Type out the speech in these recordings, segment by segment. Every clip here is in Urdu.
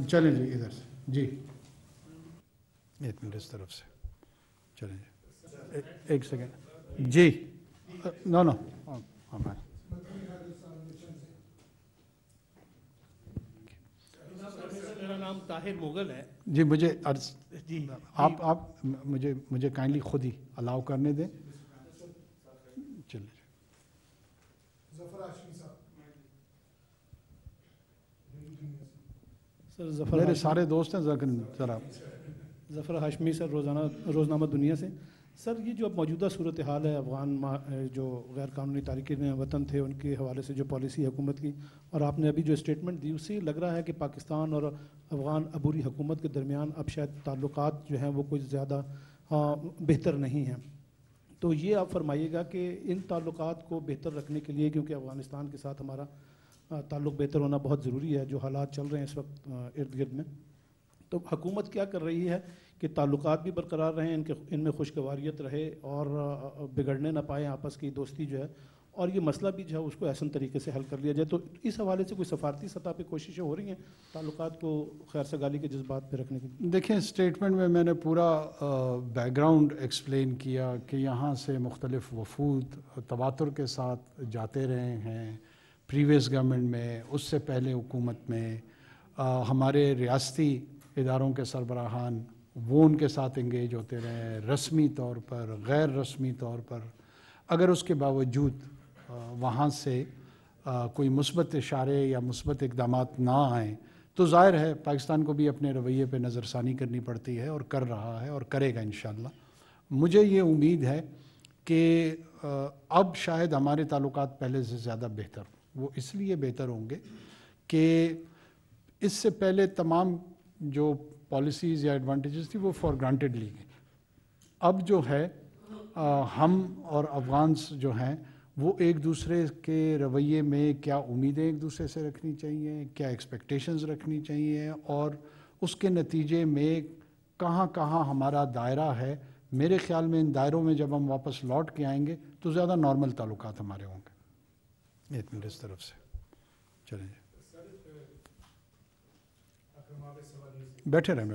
چلیں جی ادھر سے جی، ایک منٹ اس طرف سے چلیں جی، ایک سیکنڈ جی، نو نو ہمارے میرا نام طاہر مغل ہے جی، مجھے جی، آپ مجھے کائنڈلی خود ہی الاؤ کرنے دیں. چلیں سر میرے سارے دوست ہیں، ذرا ظفر ہاشمی سر، روزنامہ دنیا سے. سر یہ جو اب موجودہ صورتحال ہے، افغان جو غیر قانونی تارکین وطن تھے ان کے حوالے سے جو پالیسی حکومت کی، اور آپ نے ابھی جو اسٹیٹمنٹ دی اس سے لگ رہا ہے کہ پاکستان اور افغان عبوری حکومت کے درمیان اب شاید تعلقات جو ہیں وہ کچھ زیادہ بہتر نہیں ہیں. تو یہ آپ فرمائیے گا کہ ان تعلقات کو بہتر رکھنے کے لیے، کیونکہ افغانستان کے ساتھ ہمارا تعلق بہتر ہونا بہت ضروری ہے جو حالات چل رہے ہیں اس وقت ارد گرد میں، تو حکومت کیا کر رہی ہے کہ تعلقات بھی برقرار رہیں، ان میں خوشگواریت رہے اور بگڑنے نہ پائیں آپس کی دوستی جو ہے، اور یہ مسئلہ بھی جو ہے اس کو احسن طریقے سے حل کر لیا جائے. تو اس حوالے سے کوئی سفارتی سطح پہ کوششیں ہو رہی ہیں تعلقات کو خیر سگالی کے جذبات پہ رکھنے کے لیے؟ دیکھیں، اسٹیٹمنٹ میں نے پورا بیک گراؤنڈ ایکسپلین کیا کہ یہاں سے مختلف وفود تواتر کے ساتھ جاتے رہے ہیں پریویس گورنمنٹ میں، اس سے پہلے حکومت میں. ہمارے ریاستی اداروں کے سربراہان وہ ان کے ساتھ انگیج ہوتے رہے رسمی طور پر، غیر رسمی طور پر. اگر اس کے باوجود وہاں سے کوئی مثبت اشارے یا مثبت اقدامات نہ آئیں تو ظاہر ہے پاکستان کو بھی اپنے رویے پہ نظر ثانی کرنی پڑتی ہے، اور کر رہا ہے اور کرے گا انشاءاللہ. مجھے یہ امید ہے کہ اب شاید ہمارے تعلقات پہلے سے زیادہ بہتر ہوں. وہ اس لیے بہتر ہوں گے کہ اس سے پہلے تمام جو پالیسیز یا ایڈوانٹیجز تھی وہ فار گرانٹیڈ لی گئی. اب جو ہے ہم اور افغانس جو ہیں وہ ایک دوسرے کے رویے میں کیا امیدیں ایک دوسرے سے رکھنی چاہیے، کیا ایکسپیکٹیشنز رکھنی چاہیے، اور اس کے نتیجے میں کہاں کہاں ہمارا دائرہ ہے. میرے خیال میں ان دائروں میں جب ہم واپس لوٹ کے آئیں گے تو زیادہ نارمل تعلقات ہمارے ہوں گے. ایک منٹ اس طرف سے چلیں جی، بیٹھے رہیں.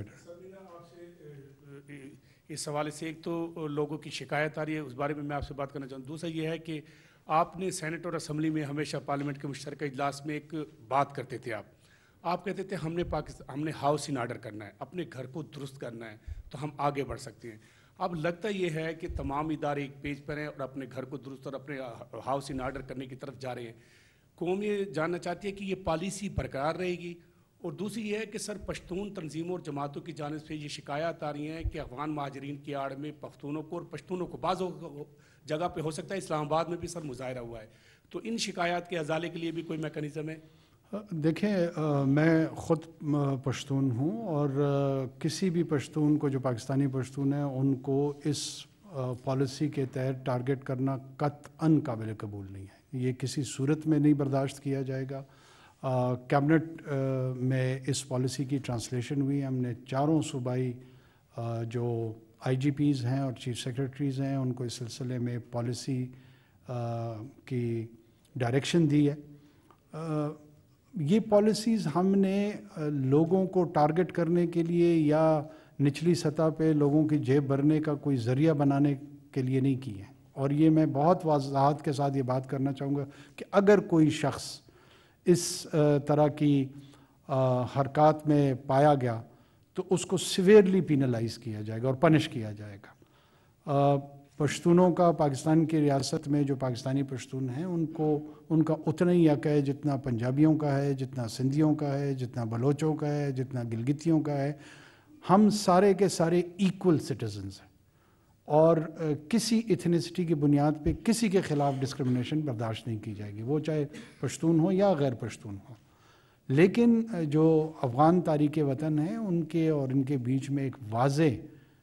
اس حوالے سے ایک تو لوگوں کی شکایت آ رہی ہے، اس بارے میں میں آپ سے بات کرنا چاہوں. دوسرا یہ ہے کہ آپ نے سینٹ اور اسمبلی میں ہمیشہ پارلیمنٹ کے مشترکہ اجلاس میں ایک بات کرتے تھے. آپ کہتے تھے ہم نے ہاؤس ان آرڈر کرنا ہے، اپنے گھر کو درست کرنا ہے تو ہم آگے بڑھ سکتے ہیں. اب لگتا یہ ہے کہ تمام ادارے ایک پیج پر ہیں اور اپنے گھر کو درست اور اپنے ہاؤس ان آرڈر کرنے کی طرف جا رہے ہیں. قوم یہ جاننا چاہتی ہے کہ یہ پالیسی برقرار رہے گی. اور دوسری یہ ہے کہ سر پشتون تنظیموں اور جماعتوں کی جانب سے یہ شکایات آ رہی ہیں کہ افغان مہاجرین کی آڑ میں پختونوں کو اور پشتونوں کو بعض جگہ پہ ہو سکتا ہے اسلام آباد میں بھی سر مظاہرہ ہوا ہے، تو ان شکایات کے ازالے کے لیے بھی کوئی میکانزم ہے؟ دیکھیں، میں خود پشتون ہوں، اور کسی بھی پشتون کو جو پاکستانی پشتون ہیں ان کو اس پالیسی کے تحت ٹارگٹ کرنا قطعاً قابل قبول نہیں ہے. یہ کسی صورت میں نہیں برداشت کیا جائے گا. کیبنٹ میں اس پالیسی کی ٹرانسلیشن ہوئی. ہم نے چاروں صوبائی جو آئی جی پیز ہیں اور چیف سیکرٹریز ہیں ان کو اس سلسلے میں پالیسی کی ڈائریکشن دی ہے. یہ پالیسیز ہم نے لوگوں کو ٹارگٹ کرنے کے لیے یا نچلی سطح پہ لوگوں کی جیب بھرنے کا کوئی ذریعہ بنانے کے لیے نہیں کی ہیں. اور یہ میں بہت وضاحت کے ساتھ یہ بات کرنا چاہوں گا کہ اگر کوئی شخص اس طرح کی حرکات میں پایا گیا تو اس کو سیویئرلی پینلائز کیا جائے گا اور پنش کیا جائے گا. پشتونوں کا پاکستان کی ریاست میں جو پاکستانی پشتون ہیں ان کا اتنا ہی حق ہے جتنا پنجابیوں کا ہے، جتنا سندھیوں کا ہے، جتنا بلوچوں کا ہے، جتنا گلگتیوں کا ہے. ہم سارے کے سارے ایکول سٹیزنز ہیں، اور کسی ایتھنیسٹی کی بنیاد پہ کسی کے خلاف ڈسکرمنیشن برداشت نہیں کی جائے گی، وہ چاہے پشتون ہو یا غیر پشتون ہو. لیکن جو افغان تارک وطن ہیں ان کے اور ان کے بیچ میں ایک واضح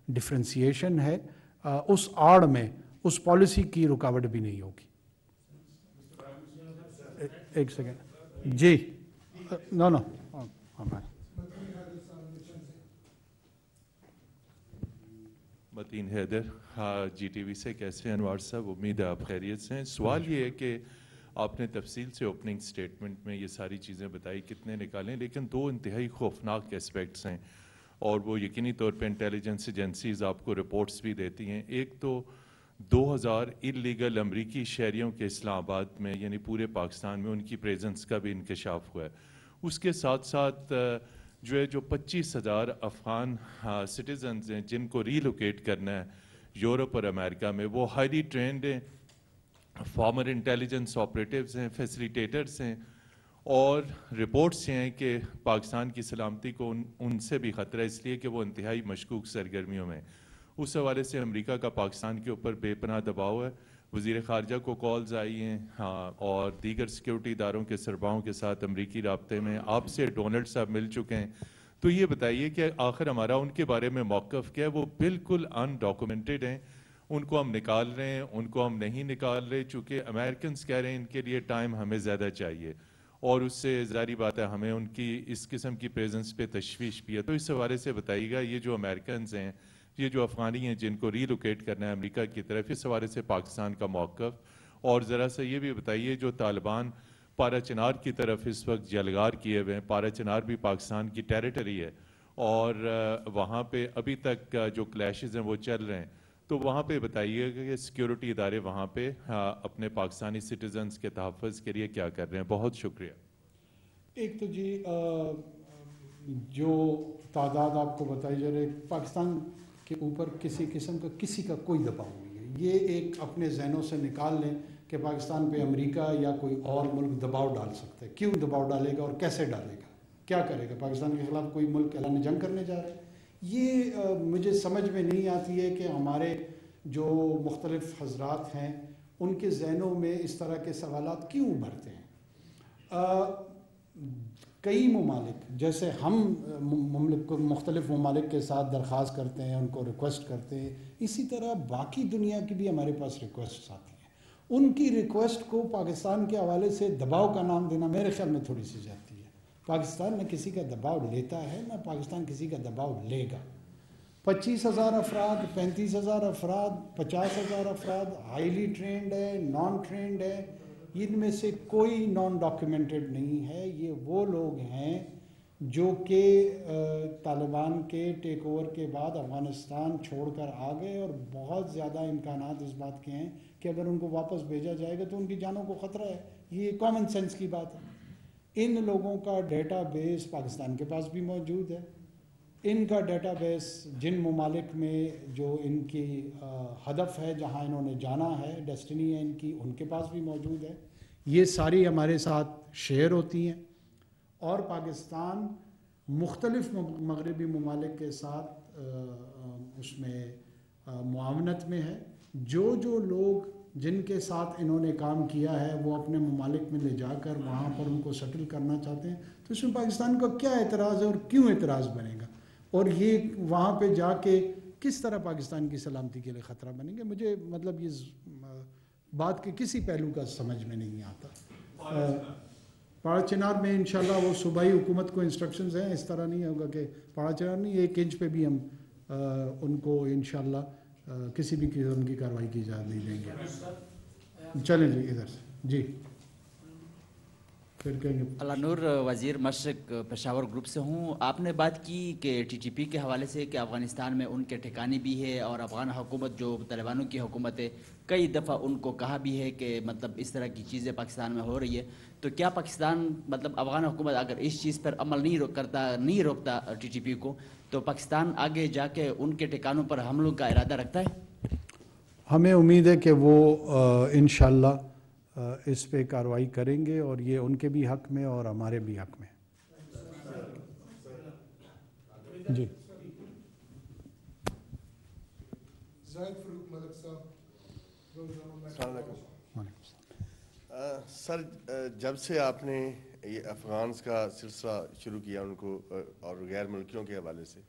ڈفرینسیشن ہے. اس آڑ میں اس پالیسی کی رکاوٹ بھی نہیں ہوگی. ایک سیکنڈ جی، نو متین حیدر، جی ٹی وی سے. کیسے انوار صاحب؟ امید ہے آپ خیریت سے ہیں. سوال یہ ہے کہ آپ نے تفصیل سے اوپننگ سٹیٹمنٹ میں یہ ساری چیزیں بتائی کتنے نکالیں، لیکن دو انتہائی خوفناک اسپیکٹس ہیں اور وہ یقینی طور پہ انٹیلیجنس ایجنسیز آپ کو رپورٹس بھی دیتی ہیں. ایک تو 2000 اللیگل امریکی شہریوں کے اسلام آباد میں یعنی پورے پاکستان میں ان کی پریزنس کا بھی انکشاف ہوا ہے. اس کے ساتھ ساتھ جو 25,000 افغان سٹیزنز ہیں جن کو ریلوکیٹ کرنا ہے یورپ اور امریکہ میں، وہ ہائیلی ٹرینڈ ہیں، فارمر انٹیلیجنس آپریٹیوز ہیں، فیسیلیٹیٹرز ہیں، اور رپورٹس یہ ہیں کہ پاکستان کی سلامتی کو ان سے بھی خطرہ ہے، اس لیے کہ وہ انتہائی مشکوک سرگرمیوں میں. اس حوالے سے امریکہ کا پاکستان کے اوپر بے پناہ دباؤ ہے. وزیر خارجہ کو کالز آئی ہیں اور دیگر سیکیورٹی اداروں کے سربراہوں کے ساتھ امریکی رابطے میں. آپ سے ڈونلڈ صاحب مل چکے ہیں، تو یہ بتائیے کہ آخر ہمارا ان کے بارے میں موقف کیا ہے؟ وہ بالکل ان ڈاکومنٹڈ ہیں، ان کو ہم نکال رہے ہیں، ان کو ہم نہیں نکال رہے، چونکہ امریکنز کہہ رہے ہیں ان کے لیے ٹائم ہمیں زیادہ چاہیے، اور اس سے ظاہری بات ہے ہمیں ان کی اس قسم کی پریزنس پہ تشویش بھی ہے. تو اس حوالے سے بتائیے گا یہ جو امریکنز ہیں، یہ جو افغانی ہیں جن کو ریلوکیٹ کرنا ہے امریکہ کی طرف، اس حوالے سے پاکستان کا موقف. اور ذرا سا یہ بھی بتائیے جو طالبان پارا چنار کی طرف اس وقت جلگار کیے ہوئے ہیں، پارا چنار بھی پاکستان کی ٹیریٹری ہے اور وہاں پہ ابھی تک جو کلیشز ہیں وہ چل رہے ہیں، تو وہاں پہ بتائیے گا کہ سیکیورٹی ادارے وہاں پہ اپنے پاکستانی سٹیزنز کے تحفظ کے لیے کیا کر رہے ہیں. بہت شکریہ. ایک تو جی جو تعداد آپ کو بتائی جا رہی ہے، پاکستان کے اوپر کسی قسم کا کسی کا کوئی دباؤ نہیں ہے. یہ ایک اپنے ذہنوں سے نکال لیں کہ پاکستان پہ امریکہ یا کوئی اور ملک دباؤ ڈال سکتا ہے. کیوں دباؤ ڈالے گا اور کیسے ڈالے گا، کیا کرے گا؟ پاکستان کے خلاف کوئی ملک اعلان جنگ کرنے جا رہا ہے؟ یہ مجھے سمجھ میں نہیں آتی ہے کہ ہمارے جو مختلف حضرات ہیں ان کے ذہنوں میں اس طرح کے سوالات کیوں ابھرتے ہیں. کئی ممالک جیسے ہم مختلف ممالک کے ساتھ درخواست کرتے ہیں، ان کو ریکویسٹ کرتے ہیں، اسی طرح باقی دنیا کی بھی ہمارے پاس ریکویسٹس آتی ہیں. ان کی ریکویسٹ کو پاکستان کے حوالے سے دباؤ کا نام دینا میرے خیال میں تھوڑی سی جاتی ہے. پاکستان نہ کسی کا دباؤ لیتا ہے، نہ پاکستان کسی کا دباؤ لے گا. 25,000 افراد، 35,000 افراد، 50,000 افراد ہائیلی ٹرینڈ ہے، نان ٹرینڈ ہے، ان میں سے کوئی نان ڈاکیومنٹڈ نہیں ہے. یہ وہ لوگ ہیں جو کہ طالبان کے ٹیک اوور کے بعد افغانستان چھوڑ کر آ گئے، اور بہت زیادہ امکانات اس بات کے ہیں کہ اگر ان کو واپس بھیجا جائے گا تو ان کی جانوں کو خطرہ ہے. یہ کامن سینس کی بات ہے. ان لوگوں کا ڈیٹا بیس پاکستان کے پاس بھی موجود ہے. ان کا ڈیٹا بیس جن ممالک میں جو ان کی ہدف ہے، جہاں انہوں نے جانا ہے، ڈیسٹنی ہے ان کی، ان کے پاس بھی موجود ہے. یہ ساری ہمارے ساتھ شیئر ہوتی ہیں، اور پاکستان مختلف مغربی ممالک کے ساتھ اس میں معاونت میں ہے. جو لوگ جن کے ساتھ انہوں نے کام کیا ہے وہ اپنے ممالک میں لے جا کر وہاں پر ان کو سیٹل کرنا چاہتے ہیں، تو اس میں پاکستان کا کیا اعتراض ہے اور کیوں اعتراض بنے گا؟ اور یہ وہاں پہ جا کے کس طرح پاکستان کی سلامتی کے لیے خطرہ بنیں گے؟ مجھے مطلب یہ بات کے کسی پہلو کا سمجھ میں نہیں آتا. پاڑا چنار میں انشاءاللہ وہ صوبائی حکومت کو انسٹرکشنز ہیں، اس طرح نہیں ہوگا کہ پاڑا چنار نہیں، 1 انچ پہ بھی ہم ان کو انشاءاللہ کسی بھی قسم کی کارروائی کی اجازت نہیں دیں گے. چلیں جی ادھر سے جی پھر کہیں گے. اللہ نور، وزیر مشرق پشاور گروپ سے ہوں. آپ نے بات کی کہ ٹی ٹی پی کے حوالے سے کہ افغانستان میں ان کے ٹھکانے بھی ہے، اور افغان حکومت جو طالبانوں کی حکومت ہے کئی دفعہ ان کو کہا بھی ہے کہ مطلب اس طرح کی چیزیں پاکستان میں ہو رہی ہے. تو کیا پاکستان مطلب افغان حکومت اگر اس چیز پر عمل نہیں روکتا ٹی ٹی پی کو، تو پاکستان آگے جا کے ان کے ٹھکانوں پر حملوں کا ارادہ رکھتا ہے؟ ہمیں امید ہے کہ وہ انشاءاللہ اس پہ کارروائی کریں گے، اور یہ ان کے بھی حق میں اور ہمارے بھی حق میں. جی سر، جب سے آپ نے یہ افغانز کا سلسلہ شروع کیا ان کو اور غیر ملکیوں کے حوالے سے،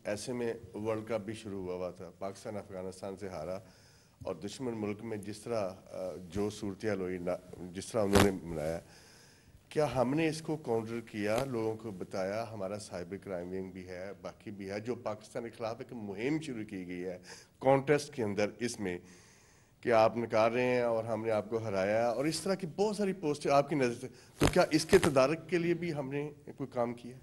ایسے میں ورلڈ کپ بھی شروع ہوا تھا، پاکستان افغانستان سے ہارا، اور دشمن ملک میں جس طرح جو صورتحال ہوئی، جس طرح انہوں نے منایا، کیا ہم نے اس کو کاؤنٹر کیا، لوگوں کو بتایا؟ ہمارا سائبر کرائم ونگ بھی ہے، باقی بھی ہے، جو پاکستان کے خلاف ایک مہم شروع کی گئی ہے کانٹیسٹ کے اندر، اس میں کہ آپ نکال رہے ہیں اور ہم نے آپ کو ہرایا، اور اس طرح کی بہت ساری پوسٹیں آپ کی نظر سے، تو کیا اس کے تدارک کے لیے بھی ہم نے کوئی کام کیا؟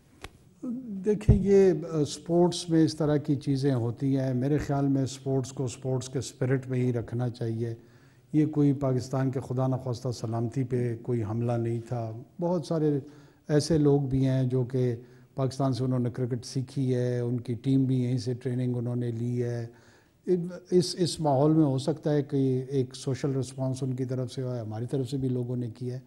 دیکھیں یہ سپورٹس میں اس طرح کی چیزیں ہوتی ہیں، میرے خیال میں سپورٹس کو سپورٹس کے اسپرٹ میں ہی رکھنا چاہیے. یہ کوئی پاکستان کے خدا نخواستہ سلامتی پہ کوئی حملہ نہیں تھا. بہت سارے ایسے لوگ بھی ہیں جو کہ پاکستان سے انہوں نے کرکٹ سیکھی ہے، ان کی ٹیم بھی یہیں سے ٹریننگ انہوں نے لی ہے. اس ماحول میں ہو سکتا ہے کہ ایک سوشل رسپانس ان کی طرف سے ہو، ہماری طرف سے بھی لوگوں نے کی ہے.